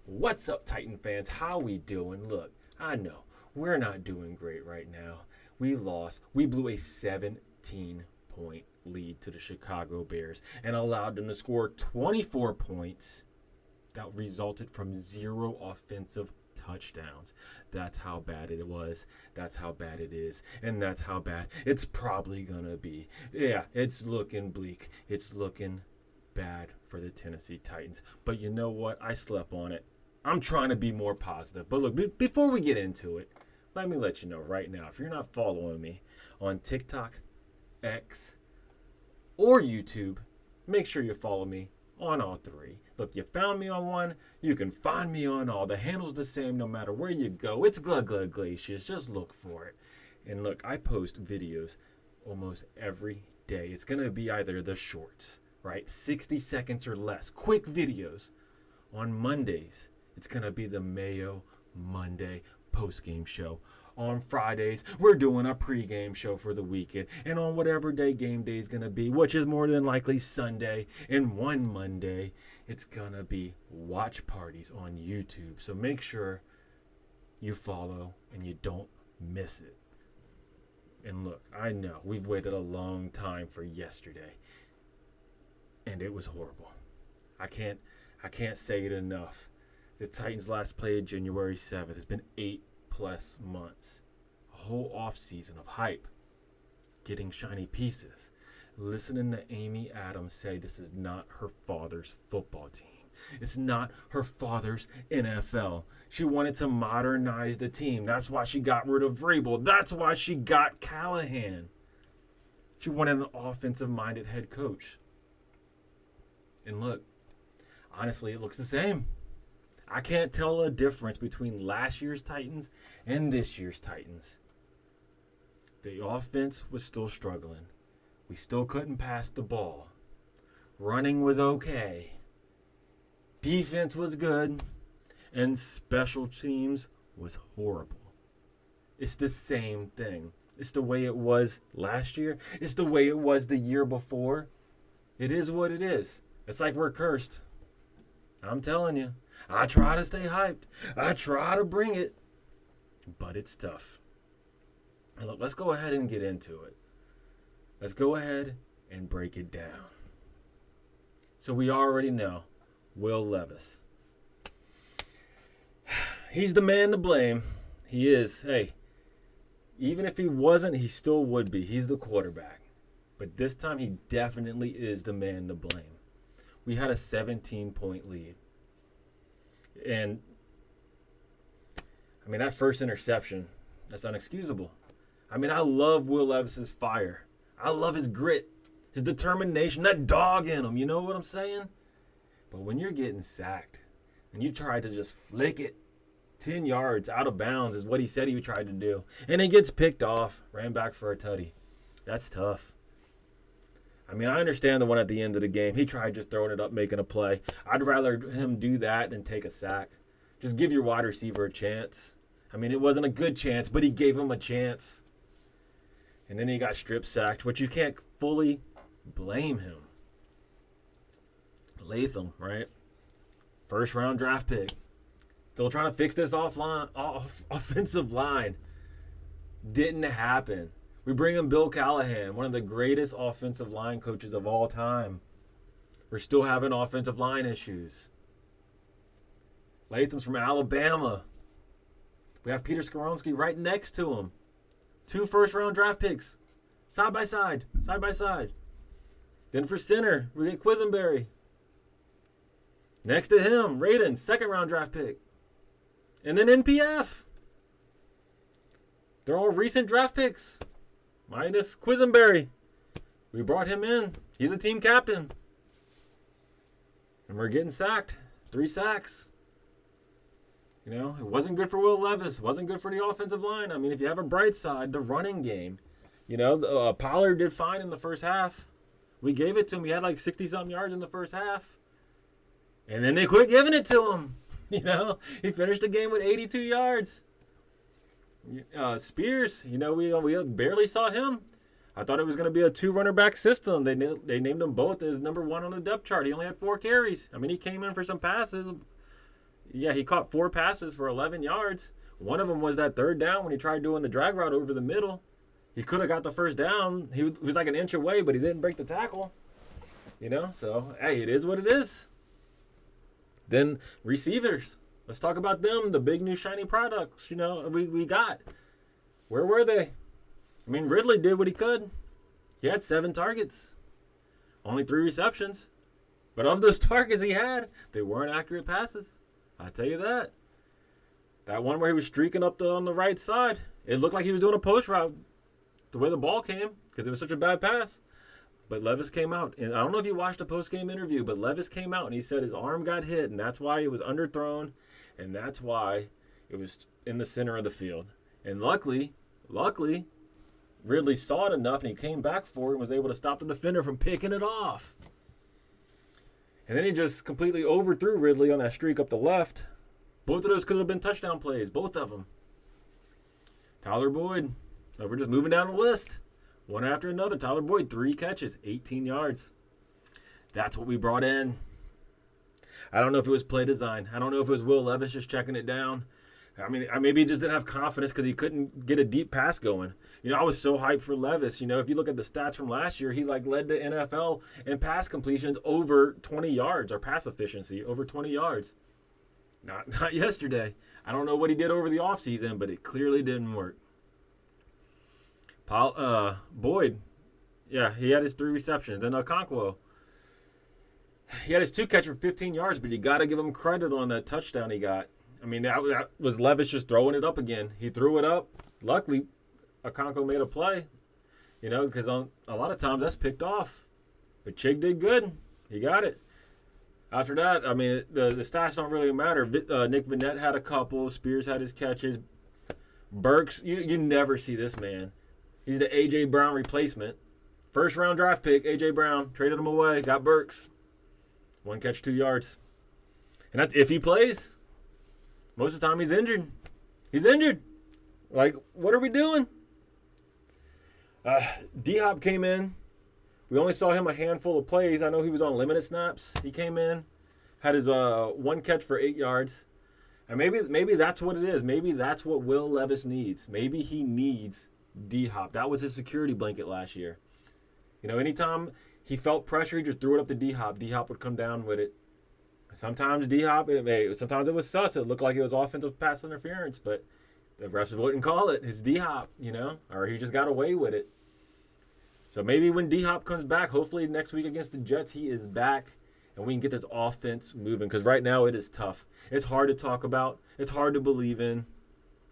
What's up, Titan fans? How we doing? Look, I know we're not doing great right now. We lost. We blew a 17-point lead to the Chicago Bears and allowed them to score 24 points that resulted from 0 offensive touchdowns. That's how bad it was. That's how bad it is. And that's how bad it's probably going to be. Yeah, it's looking bleak. It's looking bad for the Tennessee Titans. But you know what? I slept on it. I'm trying to be more positive. But look, before we get into it, let me let you know right now, if you're not following me on TikTok, X, or YouTube, make sure you follow me on all three. Look, you found me on one, you can find me on all. The handle's the same no matter where you go. It's Glacius. Just look for it. And look, I post videos almost every day. It's going to be either the shorts, right? 60 seconds or less. Quick videos. On Mondays, it's going to be the Mayo Monday post-game show. On Fridays, we're doing a pre-game show for the weekend. And on whatever day game day is going to be, which is more than likely Sunday, and one Monday, it's going to be watch parties on YouTube. So make sure you follow and you don't miss it. And look, I know we've waited a long time for yesterday. And it was horrible. I can't say it enough. The Titans last played January 7th. It's been 8+ months. A whole offseason of hype. Getting shiny pieces. Listening to Amy Adams say this is not her father's football team. It's not her father's NFL. She wanted to modernize the team. That's why she got rid of Vrabel. That's why she got Callahan. She wanted an offensive-minded head coach. And look, honestly, it looks the same. I can't tell a difference between last year's Titans and this year's Titans. The offense was still struggling. We still couldn't pass the ball. Running was okay. Defense was good. And special teams was horrible. It's the same thing. It's the way it was last year. It's the way it was the year before. It is what it is. It's like we're cursed. I'm telling you. I try to stay hyped. I try to bring it. But it's tough. And look, let's go ahead and get into it. Let's go ahead and break it down. So we already know Will Levis. He's the man to blame. He is. Hey, even if he wasn't, he still would be. He's the quarterback. But this time he definitely is the man to blame. We had a 17-point lead. And, I mean, that first interception, that's unexcusable. I mean, I love Will Levis's fire. I love his grit, his determination, that dog in him. You know what I'm saying? But when you're getting sacked and you try to just flick it 10 yards out of bounds is what he said he tried to do. And it gets picked off, ran back for a tutty. That's tough. I mean, I understand the one at the end of the game. He tried just throwing it up, making a play. I'd rather him do that than take a sack. Just give your wide receiver a chance. I mean, it wasn't a good chance, but he gave him a chance. And then he got strip sacked, which you can't fully blame him. Latham, right? First round draft pick. Still trying to fix this offensive line. Didn't happen. We bring in Bill Callahan, one of the greatest offensive line coaches of all time. We're still having offensive line issues. Latham's from Alabama. We have Peter Skoronski right next to him. 2 first-round draft picks. Side by side. Side by side. Then for center, we get Quisenberry. Next to him, Radin, 2nd-round draft pick. And then NPF. They're all recent draft picks. Minus Quisenberry. We brought him in. He's a team captain. And we're getting sacked. 3 sacks. You know, it wasn't good for Will Levis. It wasn't good for the offensive line. I mean, if you have a bright side, the running game. You know, Pollard did fine in the first half. We gave it to him. He had like 60-something yards in the first half. And then they quit giving it to him. You know, he finished the game with 82 yards. Spears, you know, we barely saw him. I thought it was going to be a 2 runner back system. They named him both as number 1 on the depth chart. He only had 4 carries. I mean, he came in for some passes. Yeah, he caught 4 passes for 11 yards. One of them was that third down when he tried doing the drag route over the middle. He could have got the first down. He was like an inch away, but he didn't break the tackle. So, hey, it is what it is. Then receivers. Let's talk about them, the big new shiny products, we got. Where were they? I mean, Ridley did what he could. He had 7 targets. Only 3 receptions. But of those targets he had, they weren't accurate passes. I tell you that. That one where he was streaking up on the right side, it looked like he was doing a post route the way the ball came because it was such a bad pass. But Levis came out. And I don't know if you watched the post-game interview, but Levis came out and he said his arm got hit, and that's why it was underthrown, and that's why it was in the center of the field. And luckily, Ridley saw it enough, and he came back for it and was able to stop the defender from picking it off. And then he just completely overthrew Ridley on that streak up the left. Both of those could have been touchdown plays, both of them. Tyler Boyd. We're just moving down the list. One after another. Tyler Boyd, 3 catches, 18 yards. That's what we brought in. I don't know if it was play design. I don't know if it was Will Levis just checking it down. I mean, maybe he just didn't have confidence because he couldn't get a deep pass going. I was so hyped for Levis. If you look at the stats from last year, he led the NFL in pass completions over 20 yards, or pass efficiency over 20 yards. Not yesterday. I don't know what he did over the offseason, but it clearly didn't work. Boyd, yeah, he had his 3 receptions. Then Okonkwo, he had his 2 catches for 15 yards, but you got to give him credit on that touchdown he got. I mean, that was Levis just throwing it up again. He threw it up. Luckily, Okonkwo made a play, because a lot of times that's picked off. But Chig did good. He got it. After that, I mean, the stats don't really matter. Nick Vannett had a couple. Spears had his catches. Burks, you never see this man. He's the A.J. Brown replacement. First-round draft pick, A.J. Brown. Traded him away. Got Burks. 1 catch, 2 yards. And that's if he plays. Most of the time he's injured. He's injured. Like, what are we doing? D-Hop came in. We only saw him a handful of plays. I know he was on limited snaps. He came in, had his 1 catch for 8 yards. And maybe that's what it is. Maybe that's what Will Levis needs. Maybe he needs D-Hop. That was his security blanket last year. Anytime he felt pressure, he just threw it up to D-Hop. D-Hop would come down with it. Sometimes D-Hop, sometimes it was sus. It looked like it was offensive pass interference, but the refs wouldn't call it. It's D-Hop, or he just got away with it. So maybe when D-Hop comes back, hopefully next week against the Jets, he is back, and we can get this offense moving, because right now it is tough. It's hard to talk about. It's hard to believe in.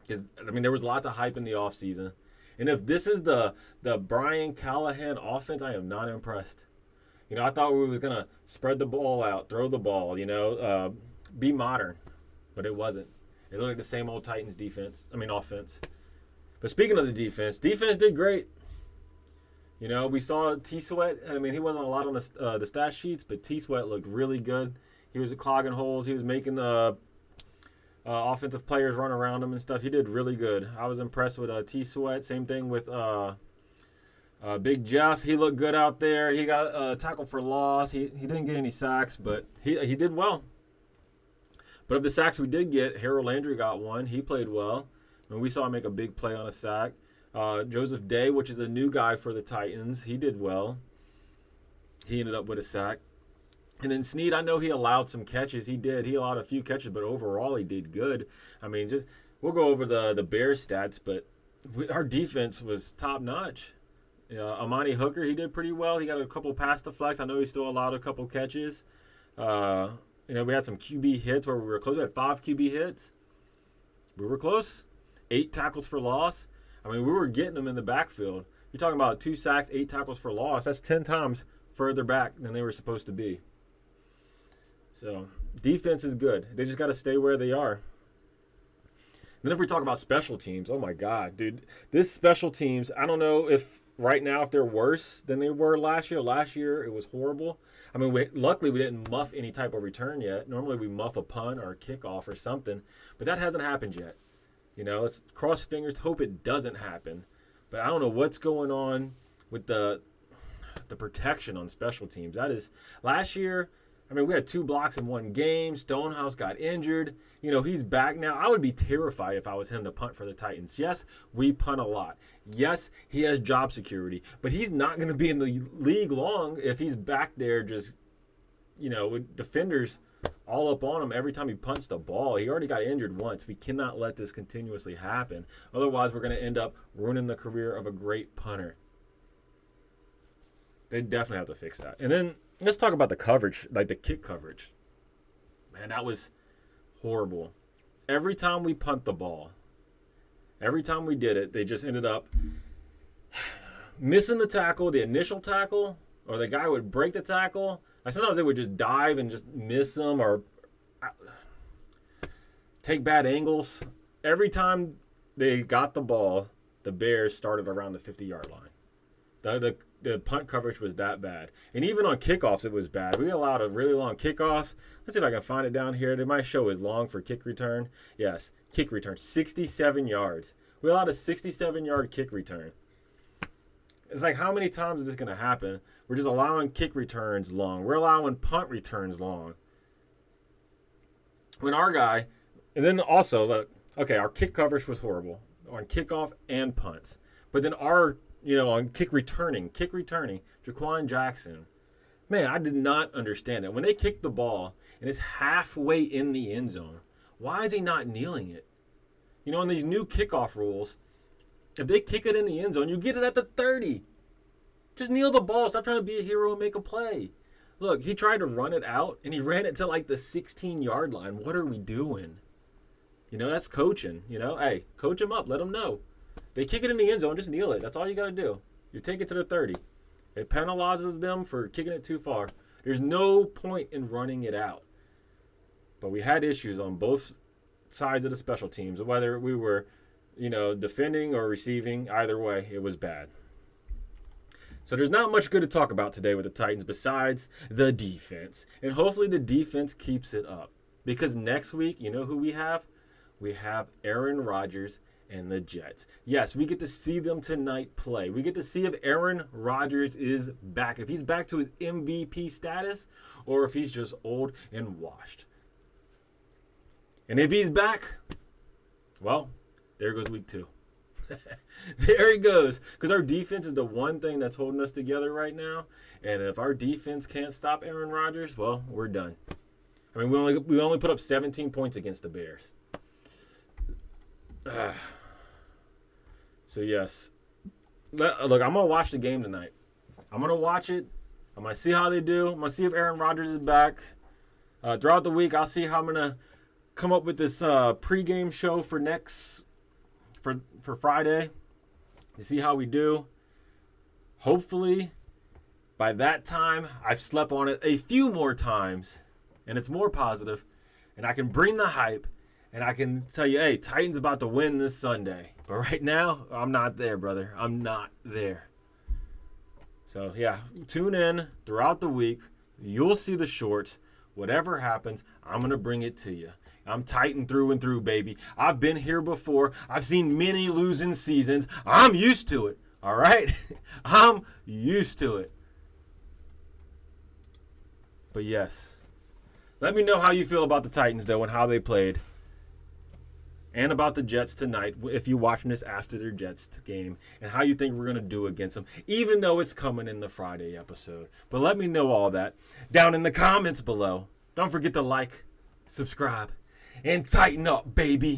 Because, there was lots of hype in the offseason. And if this is the Brian Callahan offense, I am not impressed. I thought we was going to spread the ball out, throw the ball, be modern. But it wasn't. It looked like the same old Titans offense. But speaking of the defense did great. We saw T-Sweat. He wasn't a lot on the stat sheets, but T-Sweat looked really good. He was clogging holes. He was making offensive players run around him and stuff. He did really good. I was impressed with T-Sweat. Same thing with Big Jeff. He looked good out there. He got a tackle for loss. He didn't get any sacks, but he did well. But of the sacks we did get, Harold Landry got one. He played well. We saw him make a big play on a sack. Joseph Day, which is a new guy for the Titans, he did well. He ended up with a sack. And then Snead, I know he allowed some catches. He did. He allowed a few catches, but overall he did good. We'll go over the Bears stats, but our defense was top-notch. Amani Hooker, he did pretty well. He got a couple pass deflects. I know he still allowed a couple catches. We had some QB hits where we were close. We had 5 QB hits. We were close. 8 tackles for loss. We were getting them in the backfield. You're talking about 2 sacks, 8 tackles for loss. That's 10 times further back than they were supposed to be. So, defense is good. They just got to stay where they are. Then if we talk about special teams, oh my God, dude. This special teams, I don't know if right now if they're worse than they were last year. Last year, it was horrible. Luckily we didn't muff any type of return yet. Normally we muff a punt or a kickoff or something, but that hasn't happened yet. Let's cross fingers, hope it doesn't happen. But I don't know what's going on with the protection on special teams. That is, last year I mean, we had 2 blocks in one game. Stonehouse got injured. You know, he's back now. I would be terrified if I was him to punt for the Titans. Yes, we punt a lot. Yes, he has job security. But he's not going to be in the league long if he's back there just, you know, with defenders all up on him every time he punts the ball. He already got injured once. We cannot let this continuously happen. Otherwise, we're going to end up ruining the career of a great punter. They definitely have to fix that. And then let's talk about the coverage, like the kick coverage. Man, that was horrible. Every time we punt the ball, every time we did it, they just ended up missing the tackle, the initial tackle, or the guy would break the tackle. Like sometimes they would just dive and just miss them or take bad angles. Every time they got the ball, the Bears started around the 50-yard line. The punt coverage was that bad. And even on kickoffs, it was bad. We allowed a really long kickoff. Let's see if I can find it down here. They might show as long for kick return. Yes, kick return, 67 yards. We allowed a 67-yard kick return. It's like, how many times is this going to happen? We're just allowing kick returns long. We're allowing punt returns long. When our guy, and then also, look, okay, our kick coverage was horrible on kickoff and punts. But then on kick returning, Jaquan Jackson, man, I did not understand it. When they kick the ball and it's halfway in the end zone, why is he not kneeling it? You know, in these new kickoff rules, if they kick it in the end zone, you get it at the 30. Just kneel the ball. Stop trying to be a hero and make a play. Look, he tried to run it out, and he ran it to like the 16-yard line. What are we doing? You know, that's coaching. You know, hey, coach him up. Let him know. They kick it in the end zone, just kneel it. That's all you got to do. You take it to the 30. It penalizes them for kicking it too far. There's no point in running it out. But we had issues on both sides of the special teams, whether we were, you know, defending or receiving. Either way, it was bad. So there's not much good to talk about today with the Titans besides the defense. And hopefully the defense keeps it up. Because next week, you know who we have? We have Aaron Rodgers and the Jets. Yes, we get to see them tonight play. We get to see if Aaron Rodgers is back. If he's back to his MVP status or if he's just old and washed. And if he's back, well, there goes week 2. There he goes. Because our defense is the one thing that's holding us together right now. And if our defense can't stop Aaron Rodgers, well, we're done. I mean, we only put up 17 points against the Bears. So, yes. Look, I'm going to watch the game tonight. I'm going to watch it. I'm going to see how they do. I'm going to see if Aaron Rodgers is back. Throughout the week, I'll see how I'm going to come up with this pregame show for Friday to see how we do. Hopefully, by that time, I've slept on it a few more times, and it's more positive, and I can bring the hype, and I can tell you, hey, Titans about to win this Sunday. But right now, I'm not there, brother. I'm not there. So, yeah, tune in throughout the week. You'll see the shorts. Whatever happens, I'm going to bring it to you. I'm Titan through and through, baby. I've been here before. I've seen many losing seasons. I'm used to it, all right? I'm used to it. But, yes, let me know how you feel about the Titans, though, and how they played. And about the Jets tonight, if you're watching this after their Jets game, and how you think we're going to do against them, even though it's coming in the Friday episode. But let me know all that down in the comments below. Don't forget to like, subscribe, and tighten up, baby.